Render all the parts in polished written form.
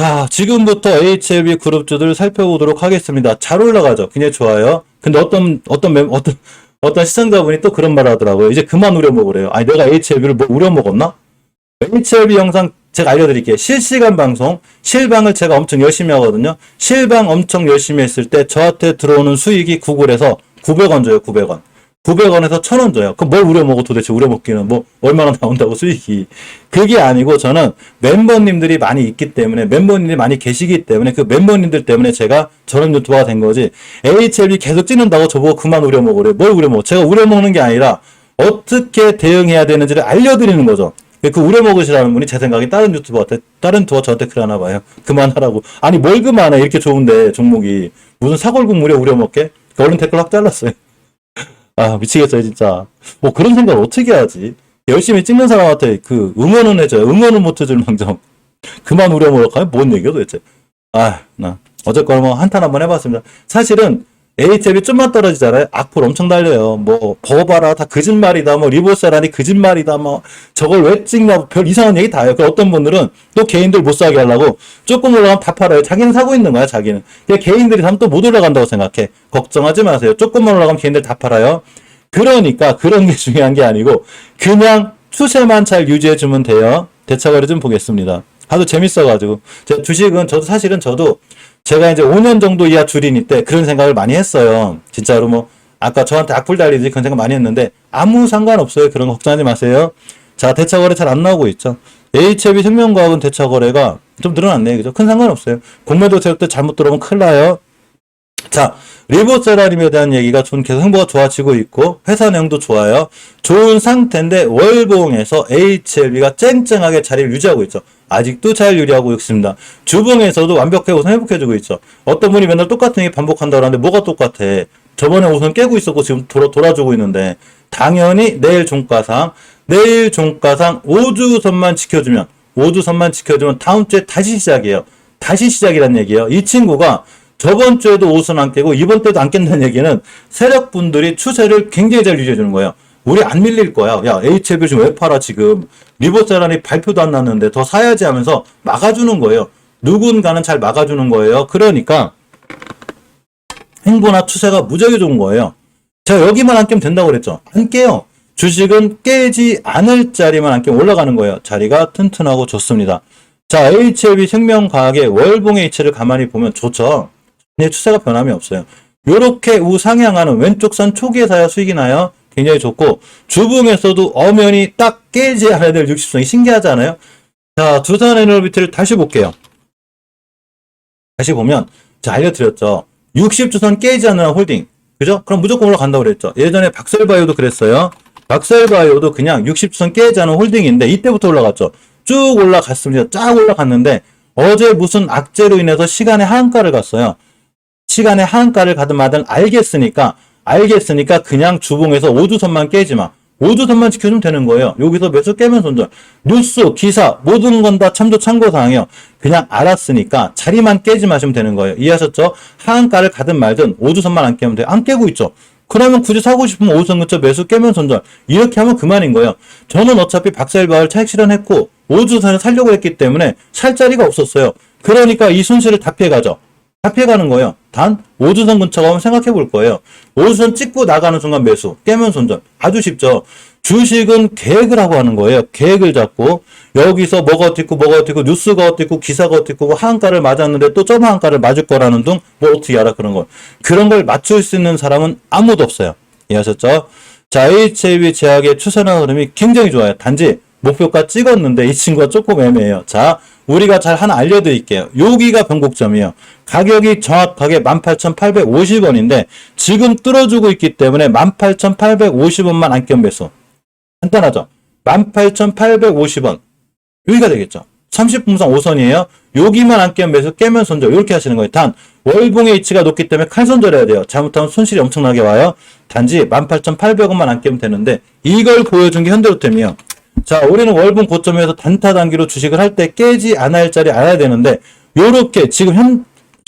자, 지금부터 HLB 그룹주들 살펴보도록 하겠습니다. 잘 올라가죠. 굉장히 좋아요. 근데 어떤 시청자분이 또 그런 말을 하더라고요. 이제 그만 우려먹으래요. 아니, 내가 HLB를 뭐 우려먹었나? HLB 영상 제가 알려드릴게요. 실시간 방송, 실방을 제가 엄청 열심히 하거든요. 실방 엄청 열심히 했을 때 저한테 들어오는 수익이 구글에서 900원 줘요, 900원. 900원에서 1000원 줘요. 그럼 뭘 우려먹어 도대체 우려먹기는 뭐 얼마나 나온다고 수익이. 그게 아니고 저는 멤버님들이 많이 있기 때문에 멤버님들이 많이 계시기 때문에 그 멤버님들 때문에 제가 저런 유튜버가 된 거지. HLB 계속 찍는다고 저보고 그만 우려먹으래. 뭘 우려먹어. 제가 우려먹는 게 아니라 어떻게 대응해야 되는지를 알려드리는 거죠. 그 우려먹으시라는 분이 제 생각에 다른 유튜버 저한테 그러나 봐요. 그만하라고. 아니 뭘 그만해. 이렇게 좋은데 종목이. 무슨 사골국물에 우려먹게? 얼른 댓글 확 잘랐어요. 아, 미치겠어요, 진짜. 뭐 그런 생각을 어떻게 하지? 열심히 찍는 사람한테 그 응원은 해줘요. 응원은 못 해줄 망정. 그만 우려먹을까요? 뭔 얘기야, 도대체? 아, 어쨌거나 뭐 한탄 한번 해봤습니다. 사실은 HLB 좀만 떨어지잖아요. 악플 엄청 달려요. 뭐, 버봐라, 다 거짓말이다. 뭐, 리보세라니 거짓말이다. 뭐, 저걸 왜 찍냐. 별 이상한 얘기 다 해요. 그 어떤 분들은 또 개인들 못 사게 하려고 조금 올라가면 다 팔아요. 자기는 사고 있는 거야, 자기는. 개인들이 사면 또 못 올라간다고 생각해. 걱정하지 마세요. 조금만 올라가면 개인들 다 팔아요. 그러니까 그런 게 중요한 게 아니고 그냥 추세만 잘 유지해주면 돼요. 대차거래 좀 보겠습니다. 아주 재밌어가지고. 주식은 저도 제가 이제 5년 정도 이하 주린이 때 그런 생각을 많이 했어요. 진짜로 뭐, 아까 저한테 악플 달리지 그런 생각 많이 했는데, 아무 상관없어요. 그런 거 걱정하지 마세요. 자, 대차거래 잘 안 나오고 있죠. HLB 생명과학은 대차거래가 좀 늘어났네요. 그죠? 큰 상관없어요. 공매도 세력때 잘못 들어오면 큰일 나요. 자, 리보세라님에 대한 얘기가 좀 계속 행보가 좋아지고 있고, 회사 내용도 좋아요. 좋은 상태인데, 월봉에서 HLB가 쨍쨍하게 자리를 유지하고 있죠. 아직도 잘 유지하고 있습니다. 주봉에서도 완벽하게 우선 회복해주고 있죠. 어떤 분이 맨날 똑같은 얘기 반복한다고 하는데 뭐가 똑같아? 저번에 우선 깨고 있었고 지금 돌아주고 있는데 당연히 내일 종가상 5주선만 지켜주면 다음 주에 다시 시작이에요. 다시 시작이란 얘기예요. 이 친구가 저번 주에도 5선 안 깨고 이번 때도 안 깬다는 얘기는 세력분들이 추세를 굉장히 잘 유지해주는 거예요. 우리 안 밀릴 거야. 야, HLB 지금 왜 팔아, 지금. 리보세라니 발표도 안 났는데 더 사야지 하면서 막아주는 거예요. 누군가는 잘 막아주는 거예요. 그러니까, 행보나 추세가 무지하게 좋은 거예요. 제가 여기만 안 깨면 된다고 그랬죠. 안 깨요. 주식은 깨지 않을 자리만 안 깨면 올라가는 거예요. 자리가 튼튼하고 좋습니다. 자, HLB 생명과학의 월봉의 이치를 가만히 보면 좋죠. 추세가 변함이 없어요. 요렇게 우상향하는 왼쪽 선 초기에 사야 수익이 나요. 굉장히 좋고, 주봉에서도 엄연히 딱 깨지 않아야 될 60선이 신기하지 않아요? 자, 두산에너비티를 다시 볼게요. 다시 보면, 자, 알려드렸죠. 60주선 깨지 않는 홀딩. 그죠? 그럼 무조건 올라간다고 그랬죠. 예전에 박셀바이오도 그랬어요. 박셀바이오도 그냥 60주선 깨지 않은 홀딩인데, 이때부터 올라갔죠. 쭉 올라갔습니다. 쫙 올라갔는데, 어제 무슨 악재로 인해서 시간의 하한가를 갔어요. 시간의 하한가를 가든 마든 알겠으니까 그냥 주봉에서 5주선만 깨지 마. 5주선만 지켜주면 되는 거예요. 여기서 매수 깨면 손절. 뉴스, 기사, 모든 건 다 참고사항이에요. 그냥 알았으니까 자리만 깨지 마시면 되는 거예요. 이해하셨죠? 하한가를 가든 말든 5주선만 안 깨면 돼요. 안 깨고 있죠. 그러면 굳이 사고 싶으면 5주선 근처 매수 깨면 손절. 이렇게 하면 그만인 거예요. 저는 어차피 박셀바이오를 차익 실현했고 5주선을 살려고 했기 때문에 살 자리가 없었어요. 그러니까 이 손실을 다 피해가죠. 다 피해가는 거예요. 단 5주선 근처가 오면 생각해 볼 거예요. 5주선 찍고 나가는 순간 매수, 깨면 손절. 아주 쉽죠. 주식은 계획을 하고 하는 거예요. 계획을 잡고 여기서 뭐가 어떻게 있고 뉴스가 어떻게 있고 기사가 어떻게 있고 하한가를 맞았는데 또 점 하한가를 맞을 거라는 등 뭐 어떻게 알아 그런 걸. 그런 걸 맞출 수 있는 사람은 아무도 없어요. 이해하셨죠? 자, HLB 제약의 추세나 흐름이 굉장히 좋아요. 단지 목표가 찍었는데 이 친구가 조금 애매해요. 자, 우리가 잘 하나 알려드릴게요. 여기가 변곡점이에요. 가격이 정확하게 18,850원인데 지금 뚫어주고 있기 때문에 18,850원만 안 깨면 매수. 간단하죠? 18,850원. 여기가 되겠죠. 30분상 5선이에요. 여기만 안 깨면 매수, 깨면 손절. 이렇게 하시는 거예요. 단 월봉의 위치가 높기 때문에 칼손절해야 돼요. 잘못하면 손실이 엄청나게 와요. 단지 18,800원만 안 깨면 되는데 이걸 보여준 게 현대로템이에요. 자, 우리는 월봉 고점에서 단타 단기로 주식을 할 때 깨지 않아야 할 자리 알아야 되는데 요렇게 지금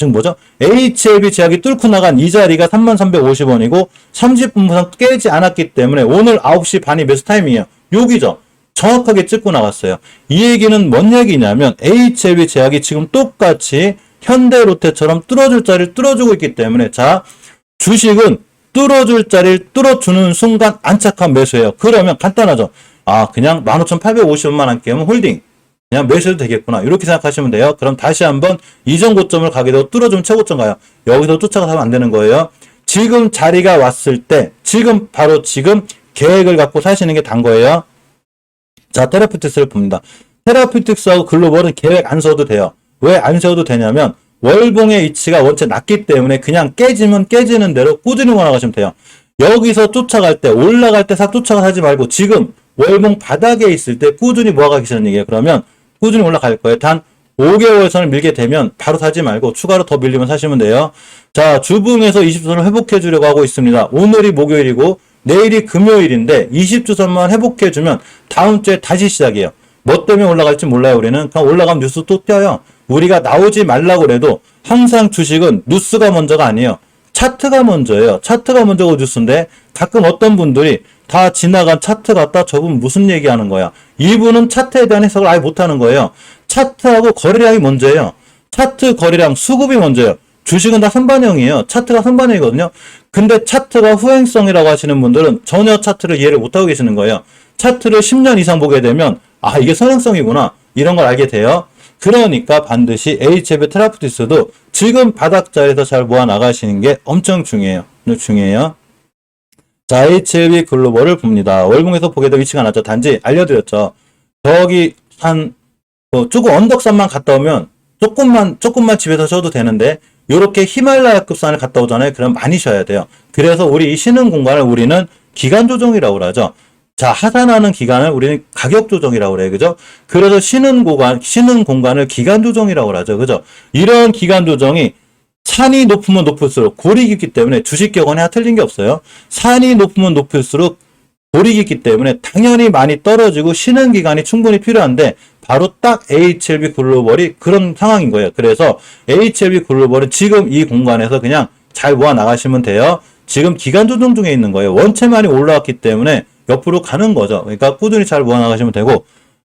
뭐죠? HLB 제약이 뚫고 나간 이 자리가 3350원이고 30분 이상 깨지 않았기 때문에 오늘 9시 반이 매수 타임이에요. 여기죠. 정확하게 찍고 나갔어요. 이 얘기는 뭔 얘기냐면 HLB 제약이 지금 똑같이 현대로테처럼 뚫어줄 자리를 뚫어주고 있기 때문에 자 주식은 뚫어줄 자리를 뚫어주는 순간 안착한 매수예요. 그러면 간단하죠. 아 그냥 15,850원만 한 게임은 홀딩 그냥 매수해도 되겠구나 이렇게 생각하시면 돼요. 그럼 다시 한번 이전 고점을 가게 되고 뚫어주면 최고점 가요. 여기서 쫓아가서 하면 안 되는 거예요. 지금 자리가 왔을 때 지금 바로 지금 계획을 갖고 사시는 게 단 거예요. 자 테라퓨틱스를 봅니다. 테라퓨틱스하고 글로벌은 계획 안 써도 돼요. 왜 안 세워도 되냐면 월봉의 위치가 원체 낮기 때문에 그냥 깨지면 깨지는 대로 꾸준히 올라가시면 돼요. 여기서 쫓아갈 때 올라갈 때 싹 쫓아가 하지 말고 지금 월봉 바닥에 있을 때 꾸준히 모아가시는 얘기예요. 그러면 꾸준히 올라갈 거예요. 단 5개월 선을 밀게 되면 바로 사지 말고 추가로 더 밀리면 사시면 돼요. 자 주봉에서 20주선을 회복해 주려고 하고 있습니다. 오늘이 목요일이고 내일이 금요일인데 20주선만 회복해 주면 다음 주에 다시 시작이에요. 뭐 때문에 올라갈지 몰라요. 우리는 그냥 올라가면 뉴스 또 띄어요. 우리가 나오지 말라고 그래도 항상 주식은 뉴스가 먼저가 아니에요. 차트가 먼저예요. 차트가 먼저고 뉴스인데 가끔 어떤 분들이 다 지나간 차트 갖다 저분 무슨 얘기하는 거야. 이분은 차트에 대한 해석을 아예 못하는 거예요. 차트하고 거래량이 먼저예요. 차트 거래량 수급이 먼저예요. 주식은 다 선반영이에요. 차트가 선반영이거든요. 근데 차트가 후행성이라고 하시는 분들은 전혀 차트를 이해를 못하고 계시는 거예요. 차트를 10년 이상 보게 되면 아 이게 선행성이구나 이런 걸 알게 돼요. 그러니까 반드시 HLB 테라퓨틱스도 지금 바닥 자리에서 잘 모아 나가시는 게 엄청 중요해요. 자, HLB 글로벌을 봅니다. 월봉에서 보게 될 위치가 낮죠. 단지 알려드렸죠. 저기 조금 언덕산만 갔다 오면 조금만 집에서 쉬어도 되는데 요렇게 히말라야급 산을 갔다 오잖아요. 그럼 많이 쉬어야 돼요. 그래서 우리 이 쉬는 공간을 우리는 기간 조정이라고 그러죠. 자, 하산하는 기간을 우리는 가격 조정이라고 그래요. 그죠? 그래서 쉬는 공간을 기간 조정이라고 그러죠. 그죠? 이런 기간 조정이 산이 높으면 높을수록 골이 깊기 때문에 주식 격언에 틀린 게 없어요. 산이 높으면 높을수록 골이 깊기 때문에 당연히 많이 떨어지고 쉬는 기간이 충분히 필요한데 바로 딱 HLB 글로벌이 그런 상황인 거예요. 그래서 HLB 글로벌은 지금 이 공간에서 그냥 잘 모아 나가시면 돼요. 지금 기간 조정 중에 있는 거예요. 원체 많이 올라왔기 때문에 옆으로 가는 거죠. 그러니까 꾸준히 잘 모아 나가시면 되고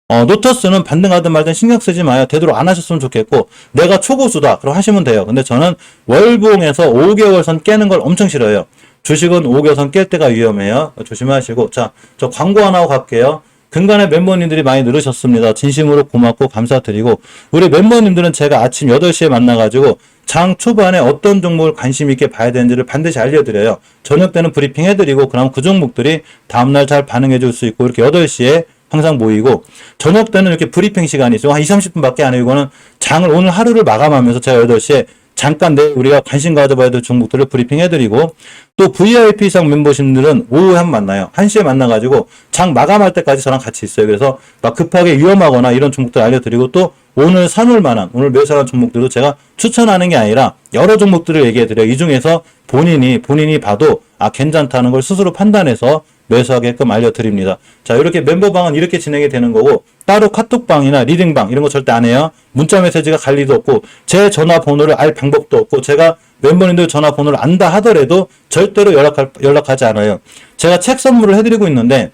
노터스는 반등하든 말든 신경 쓰지 마요. 되도록 안 하셨으면 좋겠고 내가 초고수다. 그럼 하시면 돼요. 근데 저는 월봉에서 5개월 선 깨는 걸 엄청 싫어해요. 주식은 5개월 선 깰 때가 위험해요. 조심하시고 자, 저 광고 하나 하고 갈게요. 근간에 멤버님들이 많이 늘으셨습니다. 진심으로 고맙고 감사드리고 우리 멤버님들은 제가 아침 8시에 만나가지고 장 초반에 어떤 종목을 관심 있게 봐야 되는지를 반드시 알려드려요. 저녁 때는 브리핑 해드리고 그럼 그 종목들이 다음날 잘 반응해 줄 수 있고 이렇게 8시에 항상 모이고 저녁 때는 이렇게 브리핑 시간이 있어요. 한 20-30분밖에 안 해요. 이거는 장을 오늘 하루를 마감하면서 제가 8시에 잠깐 우리가 관심 가져봐야 될 종목들을 브리핑 해드리고 또 VIP상 멤버십들은 오후에 한번 만나요. 1시에 만나가지고 장 마감할 때까지 저랑 같이 있어요. 그래서 막 급하게 위험하거나 이런 종목들 알려드리고 또 오늘 사놓을 만한 오늘 매수하는 종목들도 제가 추천하는 게 아니라 여러 종목들을 얘기해드려요. 이 중에서 본인이 봐도 아 괜찮다는 걸 스스로 판단해서 매수하게끔 알려드립니다. 자, 이렇게 멤버방은 이렇게 진행이 되는 거고 따로 카톡방이나 리딩방 이런 거 절대 안 해요. 문자 메시지가 갈 리도 없고 제 전화번호를 알 방법도 없고 제가 멤버님들 전화번호를 안다 하더라도 절대로 연락하지 않아요. 제가 책 선물을 해드리고 있는데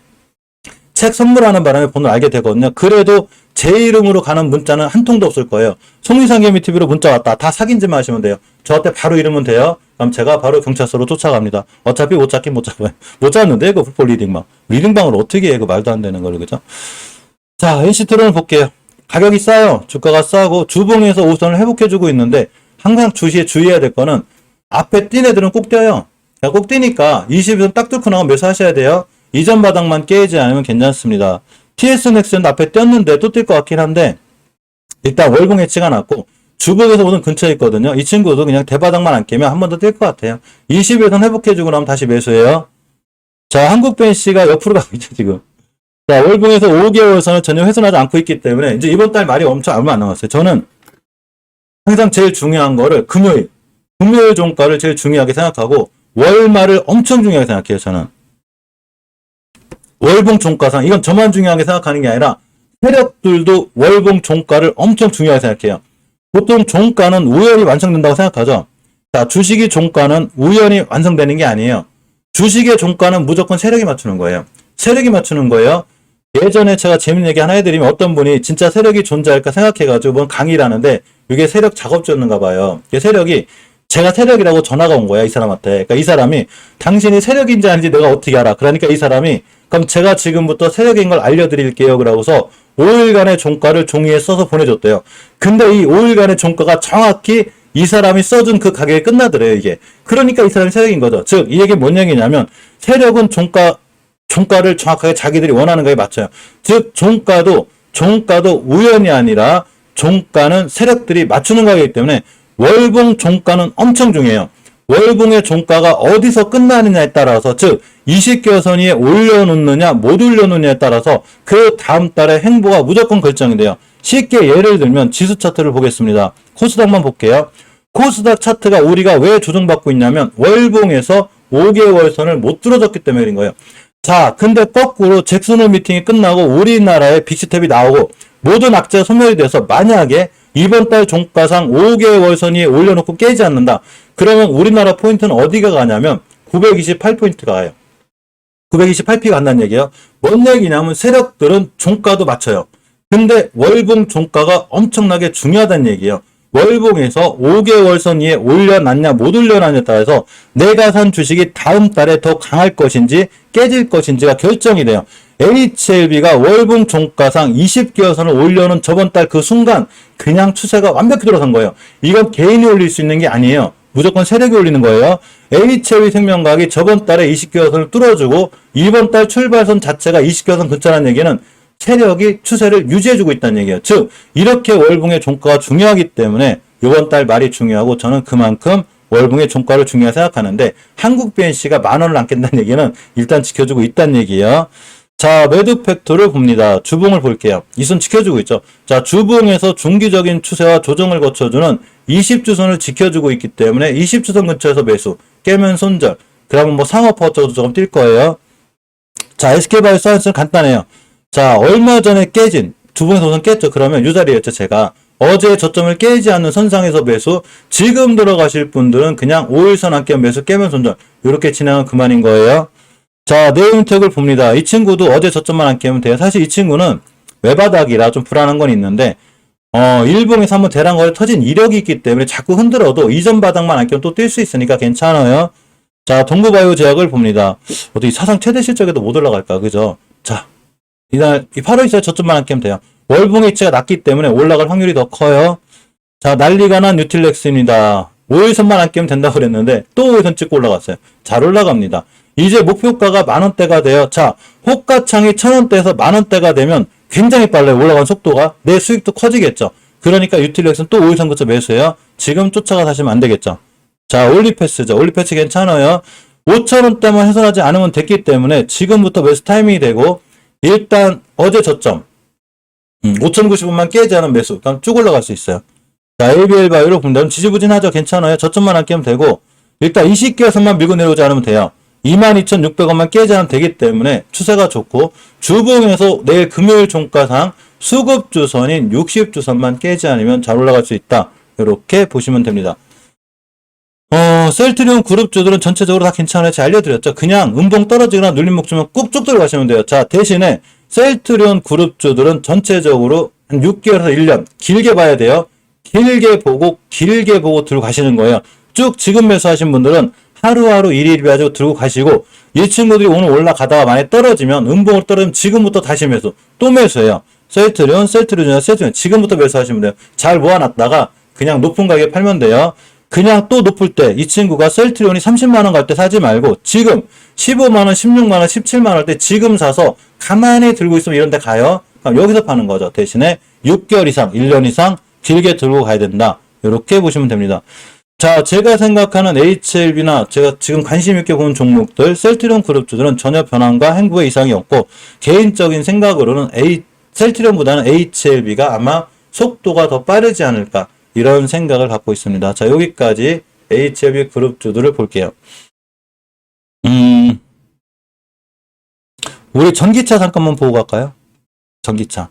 책 선물하는 바람에 번호를 알게 되거든요. 그래도 제 이름으로 가는 문자는 한 통도 없을 거예요. 송리상개미TV로 문자 왔다. 다 사귄지만 하시면 돼요. 저한테 바로 이러면 돼요. 그럼 제가 바로 경찰서로 쫓아갑니다. 어차피 못 잡긴 못 잡아요. 못 잡는데 그 풀폴 리딩방. 리딩방을 어떻게 해? 그 말도 안 되는 걸 그죠? 자, NC트론을 볼게요. 가격이 싸요. 주가가 싸고 주봉에서 5선을 회복해주고 있는데 항상 주의해야 될 거는 앞에 뛴 애들은 꼭 뛰어요. 꼭 뛰니까 20선 딱 뚫고 나가면 매수하셔야 돼요. 이전 바닥만 깨지 않으면 괜찮습니다. TS넥스는 앞에 뛰었는데 또 뛸 것 같긴 한데 일단 월봉 해치가 났고 주봉에서 오는 근처에 있거든요. 이 친구도 그냥 대바닥만 안 깨면 한 번 더 뛸 것 같아요. 20일선 회복해주고 나면 다시 매수해요. 자, 한국벤시가 옆으로 가고 있죠, 지금. 자, 월봉에서 5개월선을 전혀 훼손하지 않고 있기 때문에 이제 이번 달 말이 엄청 얼마 안 남았어요. 저는 항상 제일 중요한 거를 금요일 종가를 제일 중요하게 생각하고 월말을 엄청 중요하게 생각해요, 저는. 월봉 종가상, 이건 저만 중요하게 생각하는 게 아니라 세력들도 월봉 종가를 엄청 중요하게 생각해요. 보통 종가는 우연히 완성된다고 생각하죠. 자, 주식이 종가는 우연히 완성되는 게 아니에요. 주식의 종가는 무조건 세력이 맞추는 거예요. 세력이 맞추는 거예요. 예전에 제가 재밌는 얘기 하나 해드리면 어떤 분이 진짜 세력이 존재할까 생각해가지고 뭔 강의를 하는데 이게 세력 작업주였는가 봐요. 이게 세력이 제가 세력이라고 전화가 온 거야, 이 사람한테. 그러니까 이 사람이 당신이 세력인지 아닌지 내가 어떻게 알아? 그러니까 이 사람이 그럼 제가 지금부터 세력인 걸 알려드릴게요. 그러고서 5일간의 종가를 종이에 써서 보내줬대요. 근데 이 5일간의 종가가 정확히 이 사람이 써준 그 가격에 끝나더래요, 이게. 그러니까 이 사람이 세력인 거죠. 즉, 이 얘기 뭔 얘기냐면 세력은 종가를 정확하게 자기들이 원하는 거에 맞춰요. 즉, 종가도 우연이 아니라 종가는 세력들이 맞추는 거이기 때문에 월봉 종가는 엄청 중요해요. 월봉의 종가가 어디서 끝나느냐에 따라서, 즉 20개선 위에 올려놓느냐 못 올려놓느냐에 따라서 그 다음 달의 행보가 무조건 결정이 돼요. 쉽게 예를 들면 지수 차트를 보겠습니다. 코스닥만 볼게요. 코스닥 차트가 우리가 왜 조정받고 있냐면 월봉에서 5개월선을 못 뚫어줬기 때문인 거예요. 자, 근데 거꾸로 잭슨 홀 미팅이 끝나고 우리나라의 빅스텝이 나오고 모든 악재가 소멸이 돼서 만약에 이번 달 종가상 5개월선 위에 올려놓고 깨지 않는다. 그러면 우리나라 포인트는 어디가 가냐면 928포인트가 가요. 928P가 간다는 얘기예요. 뭔 얘기냐면 세력들은 종가도 맞춰요. 근데 월봉 종가가 엄청나게 중요하다는 얘기예요. 월봉에서 5개월선 위에 올려놨냐 못 올려놨냐에 따라서 내가 산 주식이 다음 달에 더 강할 것인지 깨질 것인지가 결정이 돼요. HLB가 월봉 종가상 20개월선을 올려놓은 저번 달 그 순간 그냥 추세가 완벽히 돌아선 거예요. 이건 개인이 올릴 수 있는 게 아니에요. 무조건 세력이 올리는 거예요. HLB 생명과학이 저번 달에 20개월선을 뚫어주고 이번 달 출발선 자체가 20개월선 근처라는 얘기는 세력이 추세를 유지해주고 있다는 얘기예요. 즉 이렇게 월봉의 종가가 중요하기 때문에 이번 달 말이 중요하고 저는 그만큼 월봉의 종가를 중요하게 생각하는데 한국 BNC가 10,000원을 안 깬다는 얘기는 일단 지켜주고 있다는 얘기예요. 자, 매도 팩토를 봅니다. 주봉을 볼게요. 이 선 지켜주고 있죠. 자, 주봉에서 중기적인 추세와 조정을 거쳐주는 20주선을 지켜주고 있기 때문에 20주선 근처에서 매수, 깨면 손절. 그러면 뭐 상업퍼워도 조금 뛸 거예요. 자, SK바이오사이언스는 간단해요. 자, 얼마 전에 깨진 주봉에서 우선 깼죠. 그러면 이 자리였죠. 제가 어제 저점을 깨지 않는 선상에서 매수, 지금 들어가실 분들은 그냥 5일선 안 깨면 매수, 깨면 손절. 이렇게 진행은 그만인 거예요. 자, 네임택을 봅니다. 이 친구도 어제 저점만 안 깨면 돼요. 사실 이 친구는 외바닥이라 좀 불안한 건 있는데 일봉에서 한번 대량 거래 터진 이력이 있기 때문에 자꾸 흔들어도 이전 바닥만 안 깨면 또 뛸 수 있으니까 괜찮아요. 자, 동구바이오 제약을 봅니다. 어떻게 사상 최대 실적에도 못 올라갈까, 그죠? 자, 이날 8월 24일 저점만 안 깨면 돼요. 월봉의 위치가 낮기 때문에 올라갈 확률이 더 커요. 자, 난리가 난 뉴틸렉스입니다. 5일선만 안 깨면 된다고 그랬는데 또 5일선 찍고 올라갔어요. 잘 올라갑니다. 이제 목표가가 10,000원대가 돼요. 자, 호가창이 1,000원대에서 10,000원대가 되면 굉장히 빨라요. 올라가는 속도가. 내 수익도 커지겠죠. 그러니까 유틸렉스는 또 5일선 근처 매수해요. 지금 쫓아가 사시면 안 되겠죠. 자, 올리패스죠. 올리패스 괜찮아요. 5,000원대만 훼손하지 않으면 됐기 때문에 지금부터 매수 타이밍이 되고 일단 어제 저점 5,090원만 깨지 않은 매수. 그럼 쭉 올라갈 수 있어요. 자, ABL 바이오로 본다면 지지부진하죠. 괜찮아요. 저점만 안 깨면 되고 일단 20개선만 밀고 내려오지 않으면 돼요. 22,600원만 깨지 않으면 되기 때문에 추세가 좋고 주봉에서 내일 금요일 종가상 수급주선인 60주선만 깨지 않으면 잘 올라갈 수 있다. 이렇게 보시면 됩니다. 셀트리온 그룹주들은 전체적으로 다 괜찮아요. 제가 알려드렸죠. 그냥 음봉 떨어지거나 눌림 목주면 꾹 쭉 들어가시면 돼요. 자, 대신에 셀트리온 그룹주들은 전체적으로 한 6개월에서 1년 길게 봐야 돼요. 길게 보고 들고 가시는 거예요. 쭉 지금 매수하신 분들은 하루하루 일일이 가지고 들고 가시고 이 친구들이 오늘 올라가다가 만약에 떨어지면 음봉으로 떨어지면 지금부터 다시 매수 또 매수해요. 셀트리온 지금부터 매수하시면 돼요. 잘 모아놨다가 그냥 높은 가격에 팔면 돼요. 그냥 또 높을 때 이 친구가 셀트리온이 30만원 갈 때 사지 말고 지금 15만원, 16만원, 17만원 할 때 지금 사서 가만히 들고 있으면 이런 데 가요. 그럼 여기서 파는 거죠. 대신에 6개월 이상, 1년 이상 길게 들고 가야 된다. 이렇게 보시면 됩니다. 자, 제가 생각하는 HLB나 제가 지금 관심 있게 보는 종목들, 셀트리온 그룹주들은 전혀 변함과 행보에 이상이 없고 개인적인 생각으로는 셀트리온보다는 HLB가 아마 속도가 더 빠르지 않을까 이런 생각을 갖고 있습니다. 자, 여기까지 HLB 그룹주들을 볼게요. 우리 전기차 잠깐만 보고 갈까요? 전기차.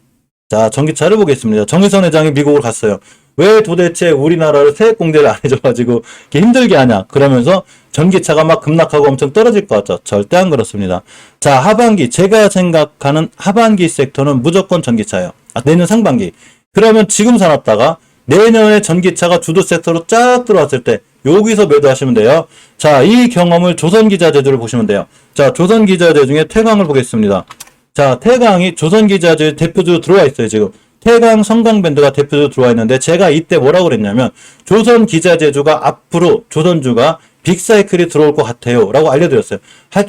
자, 전기차를 보겠습니다. 정의선 회장이 미국을 갔어요. 왜 도대체 우리나라를 세액 공제를 안 해줘가지고 이렇게 힘들게 하냐? 그러면서 전기차가 막 급락하고 엄청 떨어질 것 같죠? 절대 안 그렇습니다. 자, 하반기, 제가 생각하는 하반기 섹터는 무조건 전기차예요. 내년 상반기. 그러면 지금 사놨다가 내년에 전기차가 주도 섹터로 쫙 들어왔을 때 여기서 매도하시면 돼요. 자, 이 경험을 조선기자재주를 보시면 돼요. 자, 조선기자재 중에 태광을 보겠습니다. 자, 태광이 조선기자재 대표주로 들어와 있어요, 지금. 태광, 성강밴드가 대표주로 들어와 있는데 제가 이때 뭐라고 그랬냐면 조선기자재주가 앞으로 조선주가 빅사이클이 들어올 것 같아요 라고 알려드렸어요.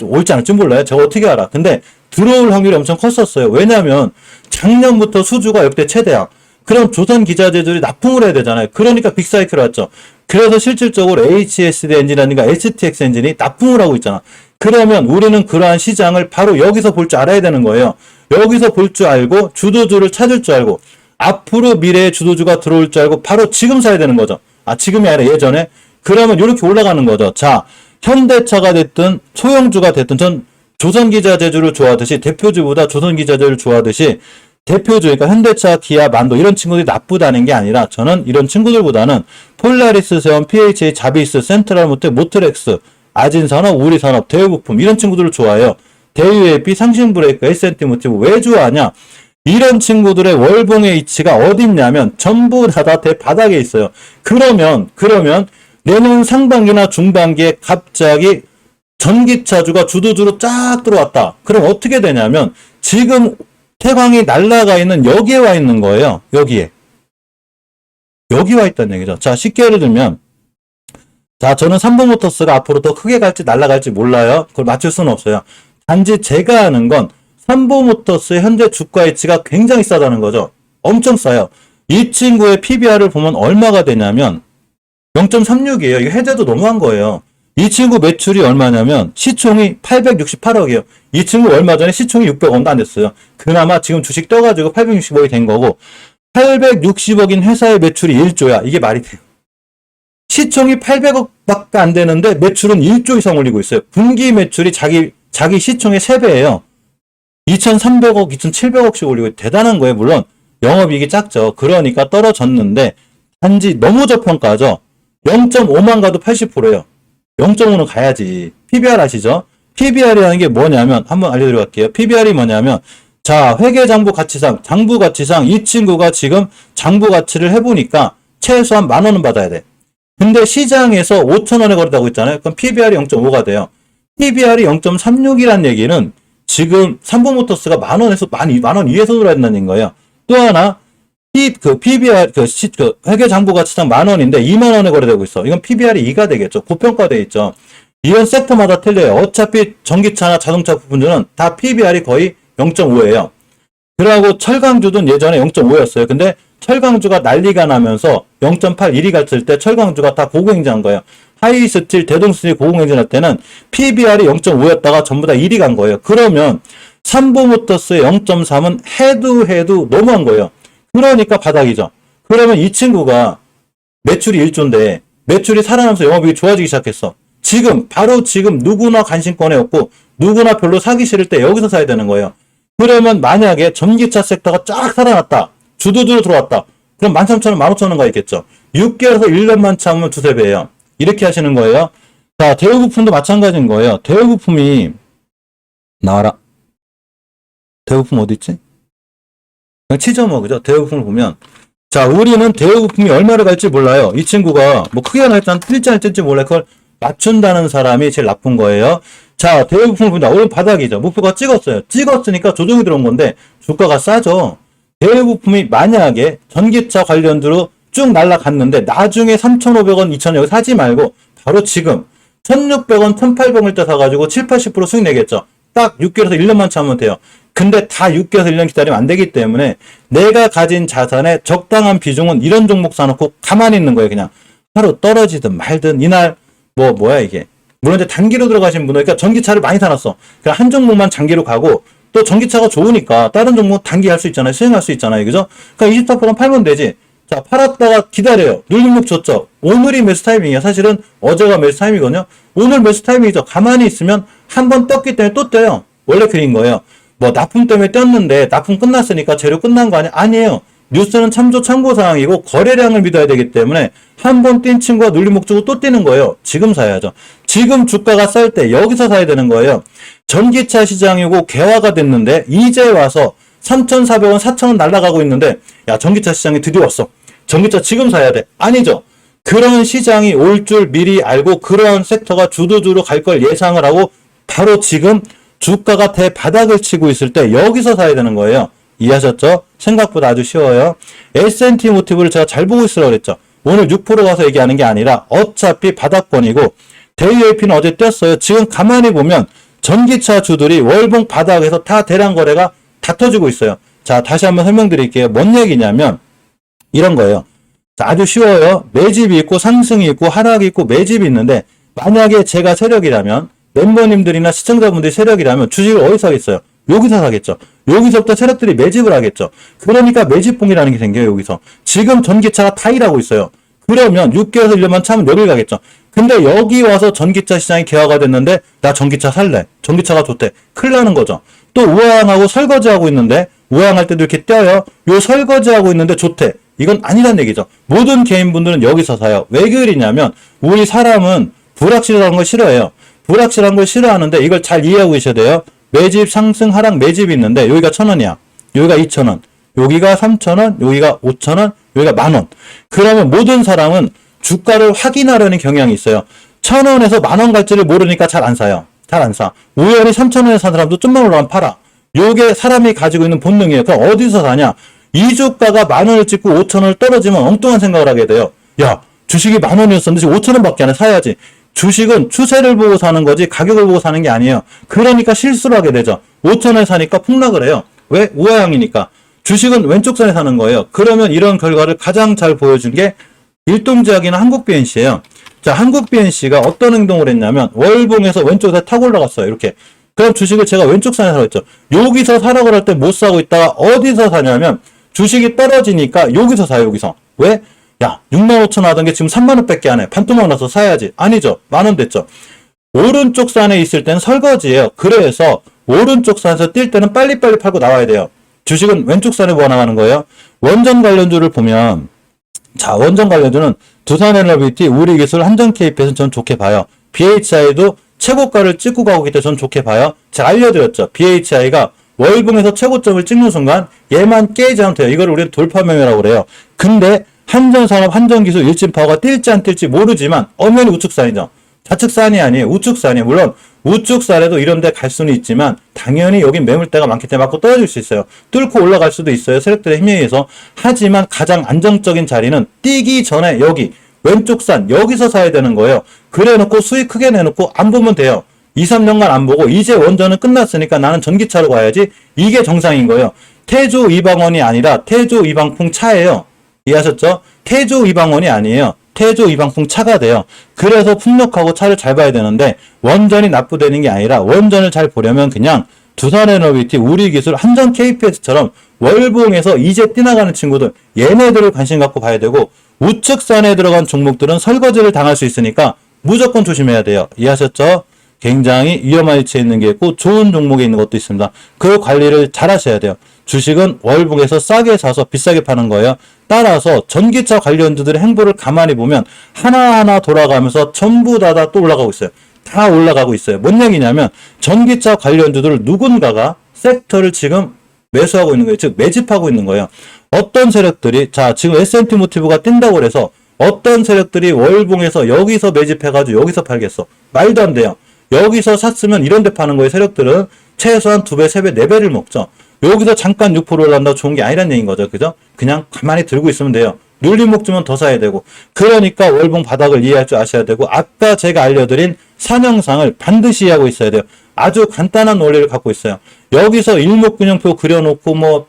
올지 않을지 몰라요. 제가 어떻게 알아. 근데 들어올 확률이 엄청 컸었어요. 왜냐하면 작년부터 수주가 역대 최대야. 그럼 조선기자재들이 납품을 해야 되잖아요. 그러니까 빅사이클 왔죠. 그래서 실질적으로 HSD 엔진이라든가 STX 엔진이 납품을 하고 있잖아. 그러면 우리는 그러한 시장을 바로 여기서 볼 줄 알아야 되는 거예요. 여기서 볼 줄 알고 주도주를 찾을 줄 알고 앞으로 미래의 주도주가 들어올 줄 알고 바로 지금 사야 되는 거죠. 지금이 아니라 예전에. 그러면 이렇게 올라가는 거죠. 자, 현대차가 됐든 소형주가 됐든 전 조선기자재주를 좋아하듯이 대표주보다 조선기자재를 좋아하듯이 대표주, 그러니까 현대차, 기아, 만도 이런 친구들이 나쁘다는 게 아니라 저는 이런 친구들보다는 폴라리스, 세원, PHA, 자비스, 센트럴모터, 모트렉스, 아진산업, 우리산업, 대우부품 이런 친구들을 좋아해요. 대유에피, 상신브레이크, S&T 모티브 왜 좋아하냐? 이런 친구들의 월봉의 위치가 어디 있냐면 전부 다 대바닥에 있어요. 그러면 내년 상반기나 중반기에 갑자기 전기차주가 주도주로 쫙 들어왔다. 그럼 어떻게 되냐면 지금 태광이 날아가 있는 여기에 와 있는 거예요. 여기에. 여기 와 있다는 얘기죠. 자, 쉽게 예를 들면 자, 저는 삼성모터스가 앞으로 더 크게 갈지 날아갈지 몰라요. 그걸 맞출 수는 없어요. 단지 제가 아는 건 삼성모터스의 현재 주가 위치가 굉장히 싸다는 거죠. 엄청 싸요. 이 친구의 PBR을 보면 얼마가 되냐면 0.36이에요. 이거 해제도 너무한 거예요. 이 친구 매출이 얼마냐면 시총이 868억이에요. 이 친구 얼마 전에 시총이 600억도 안 됐어요. 그나마 지금 주식 떠가지고 860억이 된 거고 860억인 회사의 매출이 1조야. 이게 말이 돼요. 시총이 800억밖에 안 되는데 매출은 1조 이상 올리고 있어요. 분기 매출이 자기 시총의 3배예요. 2,300억, 2,700억씩 올리고 대단한 거예요. 물론 영업이익이 작죠. 그러니까 떨어졌는데 단지 너무 저평가죠. 0.5만 가도 80%예요. 0.5는 가야지. PBR 아시죠? PBR이라는 게 뭐냐면 한번 알려드려 갈게요. PBR이 뭐냐면 자, 회계장부가치상, 장부가치상 이 친구가 지금 장부가치를 해보니까 최소한 10,000원은 받아야 돼. 근데 시장에서 5,000원에 거래하고 있잖아요. 그럼 PBR이 0.5가 돼요. PBR이 0.36이란 얘기는 지금 삼성모터스가 10,000원에서 10,000원 위에서 돌아야 된다는 거예요. 또 하나 PBR, 회계장부가치상 10,000원인데 20,000원에 거래되고 있어. 이건 PBR이 2가 되겠죠. 고평가되어 있죠. 이런 섹터마다 틀려요. 어차피 전기차나 자동차 부분주는 다 PBR이 거의 0.5예요. 그러고 철강주도 예전에 0.5였어요. 근데 철강주가 난리가 나면서 0.8, 1이 갔을 때 철강주가 다 고공행진한 거예요. 하이스틸, 대동스틸 고공행진할 때는 PBR이 0.5였다가 전부 다 1이 간 거예요. 그러면 삼보모터스의 0.3은 해도 너무한 거예요. 그러니까 바닥이죠. 그러면 이 친구가 매출이 1조인데 매출이 살아나면서 영업이익이 좋아지기 시작했어. 바로 지금 누구나 관심권에 없고 누구나 별로 사기 싫을 때 여기서 사야 되는 거예요. 그러면 만약에 전기차 섹터가 쫙 살아났다. 주도주로 들어왔다. 그럼 13,000원, 15,000원가 있겠죠. 6개월에서 1년만 참으면 두세 배예요. 이렇게 하시는 거예요. 자, 대우부품도 마찬가지인 거예요. 대우부품이 나와라. 대우부품 어디 있지? 치죠 뭐, 그죠? 대우부품을 보면 자, 우리는 대우부품이 얼마를 갈지 몰라요. 이 친구가 뭐 크게 하나 일단 뜰지 안 뜰지 몰라요. 그걸 맞춘다는 사람이 제일 나쁜 거예요. 자, 대우부품을 보면 오늘 바닥이죠. 목표가 찍었어요. 찍었으니까 조정이 들어온 건데 주가가 싸죠. 대우부품이 만약에 전기차 관련주로 쭉 날아갔는데 나중에 3,500원, 2,000원 사지 말고 바로 지금 1,600원, 1,800원 때 사가지고 7, 80% 수익 내겠죠. 딱 6개월에서 1년만 참으면 돼요. 근데 다 6개월에서 1년 기다리면 안 되기 때문에 내가 가진 자산의 적당한 비중은 이런 종목 사놓고 가만히 있는 거예요. 그냥 하루 떨어지든 말든 이날 뭐야 이게. 물론 이제 단기로 들어가신 분들, 그러니까 전기차를 많이 사놨어. 그냥 한 종목만 장기로 가고 또 전기차가 좋으니까 다른 종목 단기 할 수 있잖아요. 수행할 수 있잖아요. 그죠? 그러니까 24% 팔면 되지. 자, 팔았다가 기다려요. 눌림목 줬죠. 오늘이 매수 타이밍이야. 사실은 어제가 매수 타이밍이거든요. 오늘 매수 타이밍이죠. 가만히 있으면 한 번 떴기 때문에 또 떠요. 원래 그린 거예요. 뭐 납품 때문에 떴는데 납품 끝났으니까 재료 끝난 거 아니야? 아니에요. 뉴스는 참고사항이고 거래량을 믿어야 되기 때문에 한 번 뛴 친구가 눌림목 주고 또 뛰는 거예요. 지금 사야죠. 지금 주가가 쌀 때 여기서 사야 되는 거예요. 전기차 시장이고 개화가 됐는데 이제 와서 3,400원, 4,000원 날아가고 있는데 야 전기차 시장이 드디어 왔어. 전기차 지금 사야 돼. 아니죠. 그런 시장이 올 줄 미리 알고 그러한 섹터가 주도주로 갈 걸 예상을 하고 바로 지금 주가가 대바닥을 치고 있을 때 여기서 사야 되는 거예요. 이해하셨죠? 생각보다 아주 쉬워요. S&T 모티브를 제가 잘 보고 있으라고 그랬죠. 오늘 6% 가서 얘기하는 게 아니라 어차피 바닥권이고 데이웨이피는 어제 뛰었어요. 지금 가만히 보면 전기차 주들이 월봉 바닥에서 다 대량 거래가 다 터지고 있어요. 자, 다시 한번 설명드릴게요. 뭔 얘기냐면 이런 거예요. 자, 아주 쉬워요. 매집이 있고 상승이 있고 하락이 있고 매집이 있는데 만약에 제가 세력이라면 멤버님들이나 시청자분들이 세력이라면 주식을 어디서 사겠어요? 여기서 사겠죠. 여기서부터 세력들이 매집을 하겠죠. 그러니까 매집봉이라는 게 생겨요. 여기서. 지금 전기차가 다 일하고 있어요. 그러면 6개월에서 1년만 참으면 여길 가겠죠. 근데 여기 와서 전기차 시장이 개화가 됐는데 나 전기차 살래. 전기차가 좋대. 큰일 나는 거죠. 또 우아항하고 설거지하고 있는데 우아항할 때도 이렇게 떼어요. 요 설거지하고 있는데 좋대. 이건 아니란 얘기죠. 모든 개인분들은 여기서 사요. 왜 그러냐면 우리 사람은 불확실한 걸 싫어해요. 불확실한 걸 싫어하는데 이걸 잘 이해하고 계셔야 돼요. 매집, 상승, 하락, 매집이 있는데 여기가 1,000원이야. 여기가 2,000원. 여기가 3,000원. 여기가 5,000원. 여기가 10,000원. 그러면 모든 사람은 주가를 확인하려는 경향이 있어요. 1,000원에서 10,000원 갈지를 모르니까 잘 안 사요. 잘 안 사. 우연히 3,000원에 산 사람도 좀만 올라가면 팔아. 요게 사람이 가지고 있는 본능이에요. 그럼 어디서 사냐? 이 주가가 10,000원을 찍고 5,000원을 떨어지면 엉뚱한 생각을 하게 돼요. 야, 주식이 10,000원이었었는데 지금 5,000원밖에 안 해. 사야지. 주식은 추세를 보고 사는 거지 가격을 보고 사는 게 아니에요. 그러니까 실수를 하게 되죠. 5,000원에 사니까 폭락을 해요. 왜? 우아향이니까. 주식은 왼쪽 선에 사는 거예요. 그러면 이런 결과를 가장 잘 보여준 게 일동제약이나 한국BNC예요. 자, 한국BNC가 어떤 행동을 했냐면 월봉에서 왼쪽에 타고 올라갔어요. 이렇게. 그럼 주식을 제가 왼쪽 선에 사라고 했죠. 여기서 사라고 할 때 못 사고 있다가 어디서 사냐면 주식이 떨어지니까 여기서 사요. 여기서. 왜? 야, 65,000원 하던 게 지금 3만원 밖에 안 해. 반토막 나서 사야지. 아니죠. 10,000원 됐죠. 오른쪽 산에 있을 때는 설거지예요. 그래서 오른쪽 산에서 뛸 때는 빨리빨리 팔고 나와야 돼요. 주식은 왼쪽 산에 뭐가 나가는 거예요? 원전 관련주를 보면 자, 원전 관련주는 두산에너비티, 우리기술, 한전KPS는 전 좋게 봐요. BHI도 최고가를 찍고 가고 있기 때문에 전 좋게 봐요. 제가 알려드렸죠. BHI가 월봉에서 최고점을 찍는 순간 얘만 깨지 않으면 돼요. 이걸 우리는 돌파매매라고 그래요. 근데 한전산업, 한전기술, 일진파워가 뛸지 안 뛸지 모르지만 엄연히 우측산이죠. 좌측산이 아니에요. 우측산이에요. 물론 우측산에도 이런 데 갈 수는 있지만 당연히 여긴 매물대가 많기 때문에 맞고 떨어질 수 있어요. 뚫고 올라갈 수도 있어요. 세력들의 힘에 의해서. 하지만 가장 안정적인 자리는 뛰기 전에 여기 왼쪽산 여기서 사야 되는 거예요. 그래 놓고 수익 크게 내놓고 안 보면 돼요. 2, 3년간 안 보고 이제 원전은 끝났으니까 나는 전기차로 가야지. 이게 정상인 거예요. 태조 이방원이 아니라 태조 이방풍 차예요. 이해하셨죠? 태조 이방원이 아니에요. 태조 이방풍 차가 돼요. 그래서 풍력하고 차를 잘 봐야 되는데 원전이 납부되는 게 아니라 원전을 잘 보려면 그냥 두산에너비티, 우리기술, 한전 KPS처럼 월봉에서 이제 뛰나가는 친구들 얘네들을 관심 갖고 봐야 되고 우측산에 들어간 종목들은 설거지를 당할 수 있으니까 무조건 조심해야 돼요. 이해하셨죠? 굉장히 위험한 위치에 있는 게 있고 좋은 종목에 있는 것도 있습니다. 그 관리를 잘 하셔야 돼요. 주식은 월봉에서 싸게 사서 비싸게 파는 거예요. 따라서 전기차 관련주들의 행보를 가만히 보면 하나하나 돌아가면서 전부 다 또 올라가고 있어요. 다 올라가고 있어요. 뭔 얘기냐면 전기차 관련주들을 누군가가 섹터를 지금 매수하고 있는 거예요. 즉 매집하고 있는 거예요. 어떤 세력들이 자 지금 S&T 모티브가 뛴다고 그래서 어떤 세력들이 월봉에서 여기서 매집해가지고 여기서 팔겠어. 말도 안 돼요. 여기서 샀으면 이런 데 파는 거예요. 세력들은 최소한 2배, 3배, 4배를 먹죠. 여기서 잠깐 6% 올라간다고 좋은 게 아니란 얘기인 거죠. 그죠? 그냥 가만히 들고 있으면 돼요. 눌림목 주면 더 사야 되고. 그러니까 월봉 바닥을 이해할 줄 아셔야 되고 아까 제가 알려드린 산형상을 반드시 이해하고 있어야 돼요. 아주 간단한 원리를 갖고 있어요. 여기서 일목균형표 그려놓고 뭐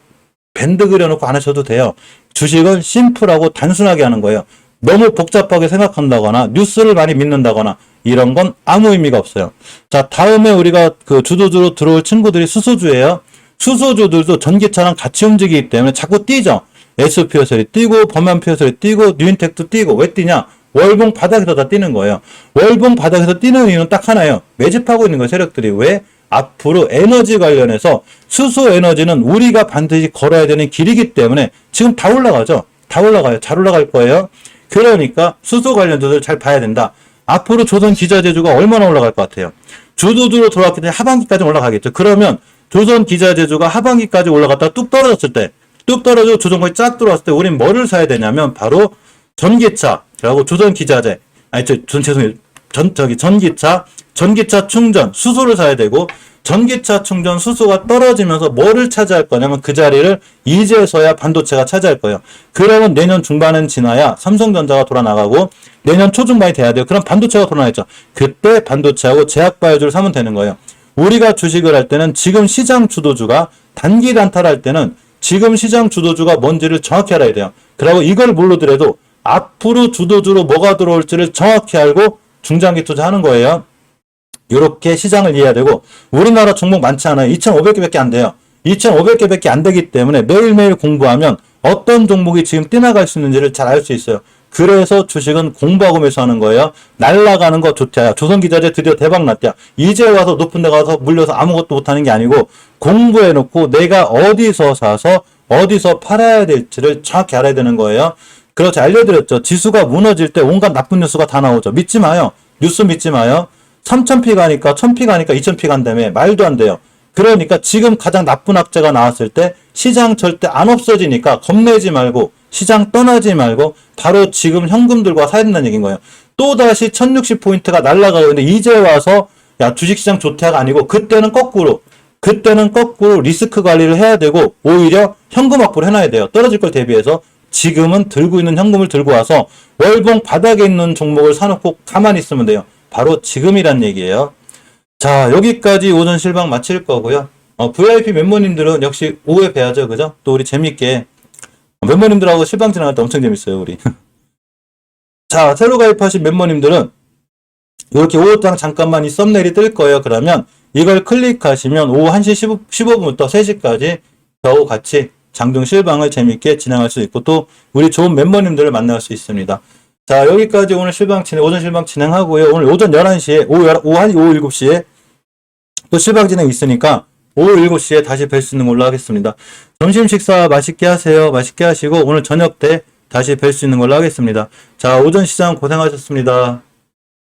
밴드 그려놓고 안 하셔도 돼요. 주식은 심플하고 단순하게 하는 거예요. 너무 복잡하게 생각한다거나 뉴스를 많이 믿는다거나 이런 건 아무 의미가 없어요. 자, 다음에 우리가 그 주도주로 들어올 친구들이 수소주예요. 수소주들도 전기차랑 같이 움직이기 때문에 자꾸 뛰죠. SPSL이 뛰고 범한PSL이 뛰고 뉴인텍도 뛰고 왜 뛰냐? 월봉 바닥에서 다 뛰는 거예요. 월봉 바닥에서 뛰는 이유는 딱 하나예요. 매집하고 있는 거예요. 세력들이. 왜? 앞으로 에너지 관련해서 수소 에너지는 우리가 반드시 걸어야 되는 길이기 때문에 지금 다 올라가죠. 다 올라가요. 잘 올라갈 거예요. 그러니까 수소 관련주들 잘 봐야 된다. 앞으로 조선 기자재주가 얼마나 올라갈 것 같아요? 주도주로 들어왔기 때문에 하반기까지 올라가겠죠. 그러면 조선 기자재주가 하반기까지 올라갔다가 뚝 떨어졌을 때, 뚝 떨어지고 조정거이 쫙 들어왔을 때 우린 뭐를 사야 되냐면 바로 전기차라고 조선 기자재, 죄송해요. 전기차 충전, 수소를 사야 되고, 전기차 충전 수소가 떨어지면서 뭐를 차지할 거냐면 그 자리를 이제서야 반도체가 차지할 거예요. 그러면 내년 중반은 지나야 삼성전자가 돌아나가고 내년 초중반이 돼야 돼요. 그럼 반도체가 돌아나겠죠. 그때 반도체하고 제약바이오주를 사면 되는 거예요. 우리가 주식을 할 때는 지금 시장 주도주가 단기 단타할 때는 지금 시장 주도주가 뭔지를 정확히 알아야 돼요. 그리고 이걸 모르더라도 앞으로 주도주로 뭐가 들어올지를 정확히 알고 중장기 투자하는 거예요. 이렇게 시장을 이해해야 되고, 우리나라 종목 많지 않아요. 2,500개밖에 안 돼요. 2,500개밖에 안 되기 때문에 매일매일 공부하면 어떤 종목이 지금 뛰어나갈 수 있는지를 잘 알 수 있어요. 그래서 주식은 공부하고 매수하는 거예요. 날라가는 거 좋대요. 조선기자재 드디어 대박 났대요. 이제 와서 높은 데 가서 물려서 아무것도 못하는 게 아니고 공부해놓고 내가 어디서 사서 어디서 팔아야 될지를 정확히 알아야 되는 거예요. 그렇지, 알려드렸죠. 지수가 무너질 때 온갖 나쁜 뉴스가 다 나오죠. 믿지 마요. 뉴스 믿지 마요. 3,000피 가니까 1,000피 가니까 2,000피 간다며. 말도 안 돼요. 그러니까 지금 가장 나쁜 악재가 나왔을 때 시장 절대 안 없어지니까 겁내지 말고 시장 떠나지 말고 바로 지금 현금 들고 사야 된다는 얘기인 거예요. 또다시 1060포인트가 날아가는데 이제 와서 야 주식시장 좋다가 아니고 그때는 거꾸로 리스크 관리를 해야 되고 오히려 현금 확보를 해놔야 돼요. 떨어질 걸 대비해서 지금은 들고 있는 현금을 들고 와서 월봉 바닥에 있는 종목을 사놓고 가만히 있으면 돼요. 바로 지금이란 얘기예요. 자, 여기까지 오전 실방 마칠 거고요. VIP 멤버님들은 역시 오후에 뵈야죠. 그죠? 또 우리 재밌게 멤버님들하고 실방 진행할 때 엄청 재밌어요. 우리. 자, 새로 가입하신 멤버님들은 이렇게 오후장 잠깐만 이 썸네일이 뜰 거예요. 그러면 이걸 클릭하시면 오후 1시 15분부터 3시까지 저하고 같이 장중 실방을 재밌게 진행할 수 있고 또 우리 좋은 멤버님들을 만날 수 있습니다. 자, 여기까지 오늘 오전 실방 진행하고요. 오늘 오전 11시에, 오후 7시에 또 실방 진행 있으니까 오후 7시에 다시 뵐 수 있는 걸로 하겠습니다. 점심 식사 맛있게 하세요. 맛있게 하시고 오늘 저녁 때 다시 뵐 수 있는 걸로 하겠습니다. 자, 오전 시장 고생하셨습니다.